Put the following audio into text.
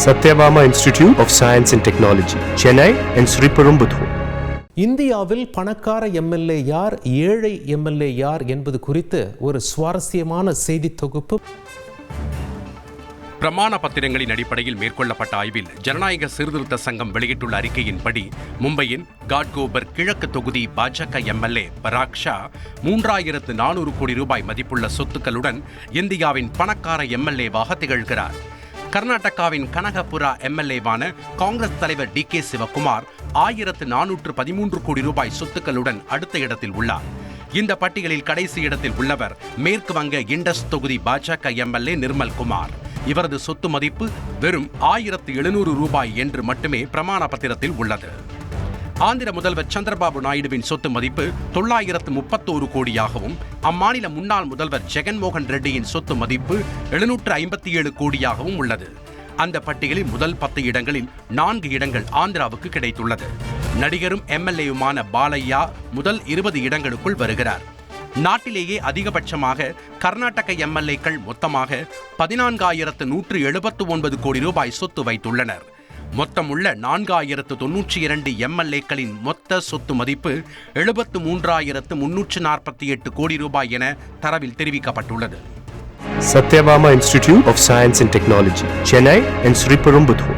Satyabama Institute of Science and Technology, Chennai and Sriperumbudur. இந்தியாவில் பணக்கார MLA யார், ஏழை எம்எல்ஏ யார் என்பது குறித்து ஒரு சுவாரஸ்யமான செய்தி தொகுப்பு. பிரமாண பத்திரங்களின் அடிப்படையில் மேற்கொள்ளப்பட்ட ஆய்வில் ஜனநாயக சீர்திருத்த சங்கம் வெளியிட்டுள்ள அறிக்கையின்படி மும்பையின் காட்கோபர் கிழக்கு தொகுதி பாஜக எம்எல்ஏ பராக் ஷா 3400 கோடி ரூபாய் மதிப்புள்ள சொத்துக்களுடன் இந்தியாவின் பணக்கார எம்எல்ஏவாக திகழ்கிறார். கர்நாடகாவின் கனகபுரா எம்எல்ஏவான காங்கிரஸ் தலைவர் DK சிவகுமார் 1413 கோடி ரூபாய் சொத்துக்களுடன் அடுத்த இடத்தில் உள்ளார். இந்த பட்டியலில் கடைசி இடத்தில் உள்ளவர் மேற்கு வங்க இண்டஸ் தொகுதி பாஜக எம்எல்ஏ நிர்மல் குமார். இவரது சொத்து மதிப்பு வெறும் 1700 ரூபாய் என்று மட்டுமே பிரமாண பத்திரத்தில் உள்ளது. ஆந்திர முதல்வர் சந்திரபாபு நாயுடுவின் சொத்து மதிப்பு 931 கோடியாகவும் அம்மாநில முன்னாள் முதல்வர் ஜெகன்மோகன் ரெட்டியின் சொத்து மதிப்பு 757 கோடியாகவும் உள்ளது. அந்த பட்டியலில் முதல் 10 இடங்களில் 4 இடங்கள் ஆந்திராவுக்கு கிடைத்துள்ளது. நடிகரும் MLAயுமான பாலையா முதல் 20 இடங்களுக்குள் வருகிறார். நாட்டிலேயே அதிகபட்சமாக கர்நாடக MLAக்கள் மொத்தமாக 14,179 கோடி ரூபாய் சொத்து வைத்துள்ளனர். மொத்தம் உள்ள 4,092 MLAக்களின் மொத்த சொத்து மதிப்பு 73,348 கோடி ரூபாய் என தரவில் தெரிவிக்கப்பட்டுள்ளது. Satyabama Institute of Science and Technology, Chennai and Sriperumbudur.